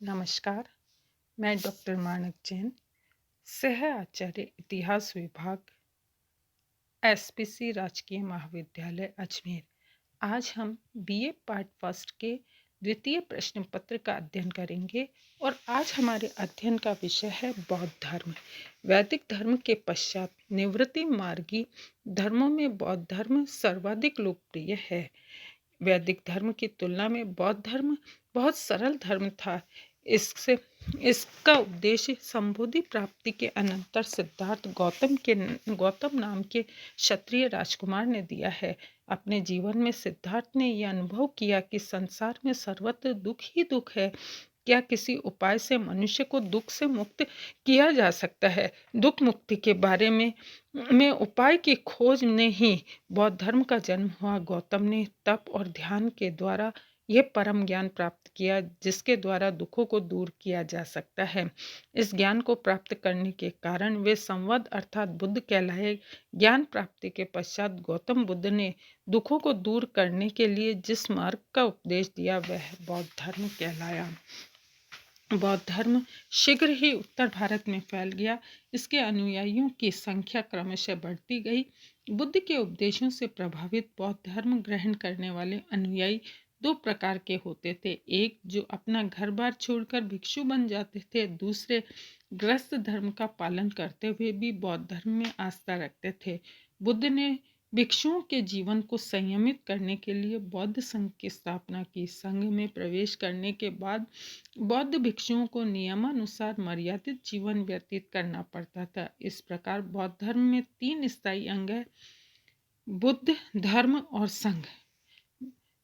नमस्कार, मैं डॉक्टर मानक जैन, सह आचार्य इतिहास विभाग, एसपीसी राजकीय महाविद्यालय अजमेर। आज हम बीए पार्ट फर्स्ट के द्वितीय प्रश्न पत्र का अध्ययन करेंगे और आज हमारे अध्ययन का विषय है बौद्ध धर्म। वैदिक धर्म के पश्चात निवृत्ति मार्गी धर्मों में बौद्ध धर्म सर्वाधिक लोकप्रिय है। वैदिक धर्म की तुलना में बौद्ध धर्म बहुत सरल धर्म था। इससे इसका उपदेश संबोधि प्राप्ति के अनंतर सिद्धार्थ गौतम नाम के क्षत्रिय राजकुमार ने दिया है। अपने जीवन में सिद्धार्थ ने यह अनुभव किया कि संसार में सर्वत्र दुख ही दुख है। क्या किसी उपाय से मनुष्य को दुख से मुक्त किया जा सकता है? दुख मुक्ति के बारे में उपाय की खोज में ही बौद्ध धर्म का जन्म हुआ। गौतम ने तप और ध्यान के द्वारा यह परम ज्ञान प्राप्त किया जिसके द्वारा दुखों को दूर किया जा सकता है। इस ज्ञान को प्राप्त करने के कारण वे संवद अर्थात बुद्ध कहलाए। ज्ञान प्राप्ति के पश्चात गौतम बुद्ध ने दुखों को दूर करने के लिए जिस मार्ग का उपदेश दिया वह बौद्ध धर्म कहलाया। बौद्ध धर्म शीघ्र ही उत्तर भारत में फैल गया। इसके अनुयायियों की संख्या क्रमशः बढ़ती गई। बुद्ध के उपदेशों से प्रभावित बौद्ध धर्म ग्रहण करने वाले अनुयायी दो प्रकार के होते थे। एक जो अपना घर बार छोड़कर भिक्षु बन जाते थे, दूसरे गृहस्थ धर्म का पालन करते हुए भी बौद्ध धर्म में आस्था रखते थे। बुद्ध ने भिक्षुओं के जीवन को संयमित करने के लिए बौद्ध संघ की स्थापना की। संघ में प्रवेश करने के बाद बौद्ध भिक्षुओं को नियमानुसार मर्यादित जीवन व्यतीत करना पड़ता था। इस प्रकार बौद्ध धर्म में 3 स्थायी अंग हैं: बुद्ध, धर्म और संघ।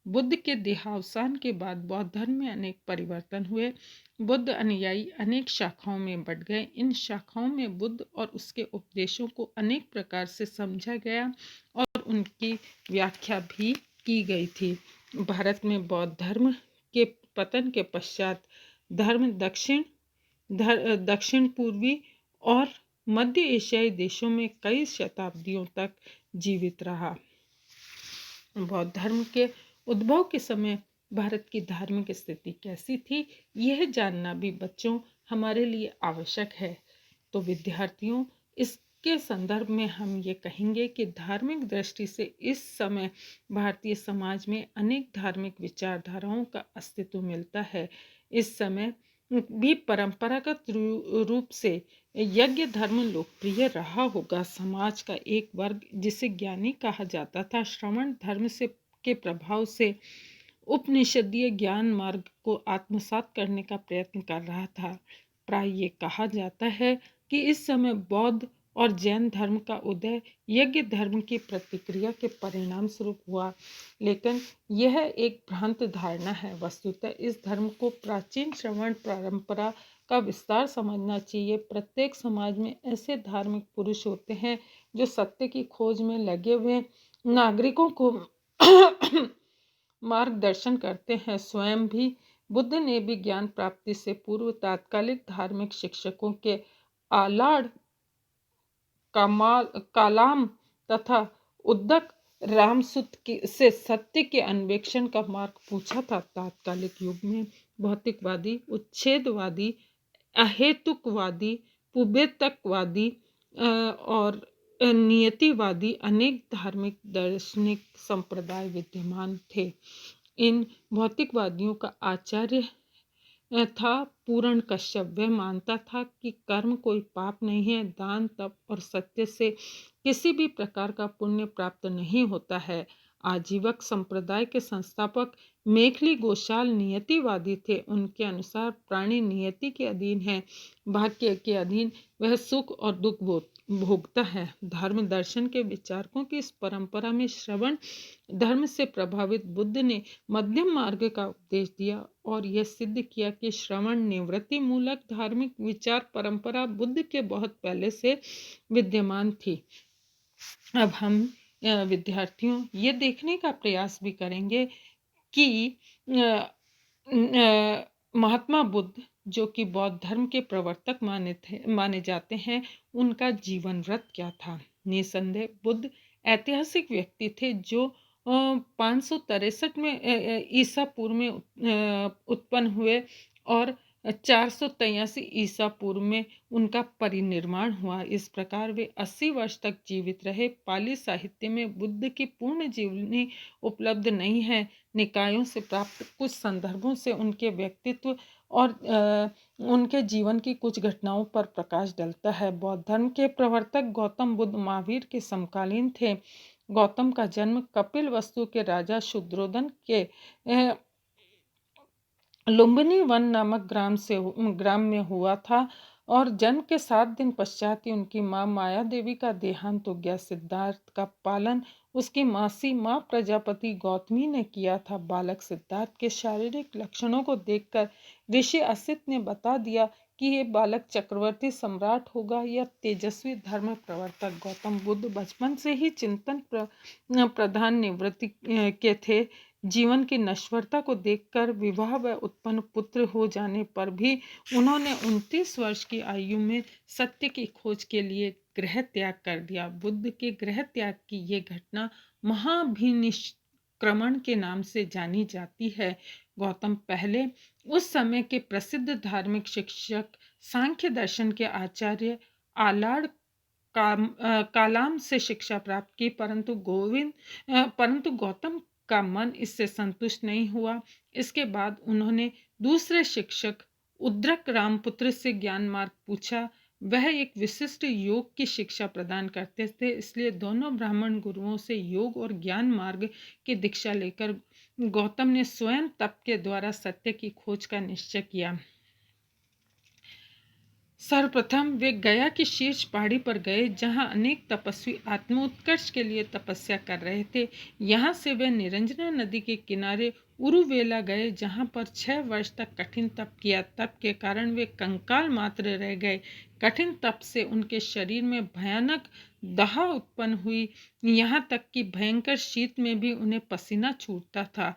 बुद्ध के देहावसान के बाद बौद्ध धर्म में अनेक परिवर्तन हुए। बुद्ध अनुयायी अनेक शाखाओं में बंट गए। इन शाखाओं में बुद्ध और उसके उपदेशों को अनेक प्रकार से समझा गया और उनकी व्याख्या भी की गई थी। भारत में बौद्ध धर्म के पतन के पश्चात धर्म दक्षिण पूर्वी और मध्य एशियाई देशों में कई शताब्दियों तक जीवित रहा। बौद्ध धर्म के उद्भव के समय भारत की धार्मिक स्थिति कैसी थी, यह जानना भी बच्चों हमारे लिए आवश्यक है। तो विद्यार्थियों, इसके संदर्भ में हम ये कहेंगे कि धार्मिक दृष्टि से इस समय भारतीय समाज में अनेक धार्मिक विचारधाराओं का अस्तित्व मिलता है। इस समय भी परंपरागत रूप से यज्ञ धर्म लोकप्रिय रहा होगा। समाज का एक वर्ग जिसे ज्ञानी कहा जाता था, श्रवण धर्म के प्रभाव से उपनिषदीय ज्ञान मार्ग को आत्मसात करने का प्रयत्न कर रहा था। प्राय ये कहा जाता है कि इस समय बौद्ध और जैन धर्म का उदय यज्ञ धर्म की प्रतिक्रिया के परिणाम स्वरूप हुआ, लेकिन यह एक भ्रांत धारणा है। वस्तुतः इस धर्म को प्राचीन श्रवण परंपरा का विस्तार समझना चाहिए। प्रत्येक समाज में ऐसे धार्मिक पुरुष होते हैं जो सत्य की खोज में लगे हुए नागरिकों को मार्गदर्शन करते हैं। स्वयं भी बुद्ध ने भी ज्ञान प्राप्ति से पूर्व तात्कालिक धार्मिक शिक्षकों के आलाड़ कालाम तथा उद्दक रामसुत से सत्य के अन्वेषण का मार्ग पूछा था। तात्कालिक युग में भौतिकवादी, उच्छेदवादी, अहेतुकवादी, पुबेतकवादी और नियतिवादी अनेक धार्मिक दार्शनिक संप्रदाय विद्यमान थे। इन भौतिकवादियों का आचार्य था पूर्ण कश्यप। वह मानता था कि कर्म कोई पाप नहीं है, दान, तप और सत्य से किसी भी प्रकार का पुण्य प्राप्त नहीं होता है। आजीवक संप्रदाय के संस्थापक मेखली गोशाल नियतिवादी थे। उनके अनुसार प्राणी नियति के अधीन है, भाग्य के अधीन वह सुख और दुख भोगता है। धर्म दर्शन के विचारकों की इस परंपरा में श्रवण धर्म से प्रभावित बुद्ध ने मध्यम मार्ग का उपदेश दिया और यह सिद्ध किया कि श्रवण निवृत्ति मूलक धार्मिक विचार परंपरा बुद्ध के बहुत पहले से विद्यमान थी। अब हम विद्यार्थियों ये देखने का प्रयास भी करेंगे कि महात्मा बुद्ध जो कि बौद्ध धर्म के प्रवर्तक माने जाते हैं, उनका जीवन व्रत क्या था। निसंदेह बुद्ध ऐतिहासिक व्यक्ति थे जो 563 में ईसा पूर्व में उत्पन्न हुए और 483 ईसा पूर्व में उनका परिनिर्वाण हुआ। इस प्रकार वे 80 वर्ष तक जीवित रहे। पाली साहित्य में बुद्ध की पूर्ण जीवनी उपलब्ध नहीं है। निकायों से प्राप्त कुछ संदर्भों से उनके व्यक्तित्व और उनके जीवन की कुछ घटनाओं पर प्रकाश डलता है। बौद्ध धर्म के प्रवर्तक गौतम बुद्ध महावीर के समकालीन थे। गौतम का जन्म कपिलवस्तु के राजा शुद्रोधन के लुम्बिनी वन नामक ग्राम में हुआ था और जन्म के 7 दिन पश्चात ही उनकी माँ माया देवी का देहांत हो गया। सिद्धार्थ का पालन उसकी मासी माँ प्रजापति गौतमी ने किया था। बालक सिद्धार्थ के शारीरिक लक्षणों को देखकर ऋषि असित ने बता दिया कि ये बालक चक्रवर्ती सम्राट होगा या तेजस्वी धर्म प्रवर्तक। गौतम बुद्ध बचपन से ही चिंतन प्रधान निवृत्ति के थे। जीवन की नश्वरता को देखकर विवाह व उत्पन्न पुत्र हो जाने पर भी उन्होंने 29 वर्ष की आयु में सत्य की खोज के लिए गृह त्याग कर दिया। बुद्ध के गृह त्याग की ये घटना महाभिनिष्क्रमण के नाम से जानी जाती है। गौतम पहले उस समय के प्रसिद्ध धार्मिक शिक्षक सांख्य दर्शन के आचार्य आलाड़ कालाम से शिक्षा प्राप्त की, परंतु गौतम का मन इससे संतुष्ट नहीं हुआ। इसके बाद उन्होंने दूसरे शिक्षक उद्रक रामपुत्र से ज्ञान मार्ग पूछा। वह एक विशिष्ट योग की शिक्षा प्रदान करते थे, इसलिए दोनों ब्राह्मण गुरुओं से योग और ज्ञान मार्ग की दीक्षा लेकर गौतम ने स्वयं तप के द्वारा सत्य की खोज का निश्चय किया। सर्वप्रथम वे गया की शीर्ष पहाड़ी पर गए, जहां अनेक तपस्वी आत्मोत्कर्ष के लिए तपस्या कर रहे थे। यहाँ से वे निरंजना नदी के किनारे उरुवेला गए, जहां पर 6 वर्ष तक कठिन तप किया। तप के कारण वे कंकाल मात्र रह गए। कठिन तप से उनके शरीर में भयानक दाह उत्पन्न हुई, यहाँ तक कि भयंकर शीत में भी उन्हें पसीना छूटता था।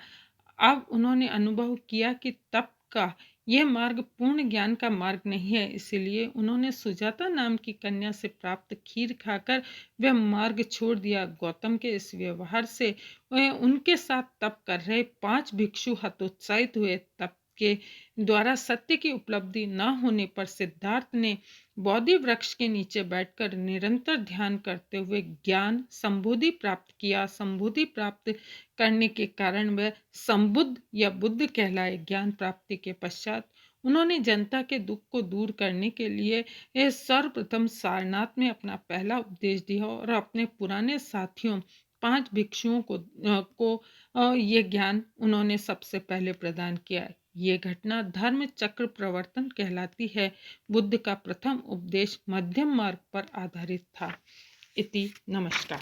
अब उन्होंने अनुभव किया कि तप का यह मार्ग पूर्ण ज्ञान का मार्ग नहीं है, इसलिए उन्होंने सुजाता नाम की कन्या से प्राप्त खीर खाकर वह मार्ग छोड़ दिया। गौतम के इस व्यवहार से उनके साथ तप कर रहे 5 भिक्षु हतोत्साहित हुए। तप के द्वारा सत्य की उपलब्धि न होने पर सिद्धार्थ ने बोधि वृक्ष के नीचे बैठकर निरंतर ध्यान करते हुए ज्ञान संबोधि प्राप्त किया। संबोधि प्राप्त करने के कारण वह संबुद्ध या बुद्ध कहलाए। ज्ञान प्राप्ति के पश्चात उन्होंने जनता के दुख को दूर करने के लिए सर्वप्रथम सारनाथ में अपना पहला उपदेश दिया और अपने पुराने साथियों 5 भिक्षुओं को ये ज्ञान उन्होंने सबसे पहले प्रदान किया। ये घटना धर्म चक्र प्रवर्तन कहलाती है। बुद्ध का प्रथम उपदेश मध्यम मार्ग पर आधारित था। इति नमस्कार।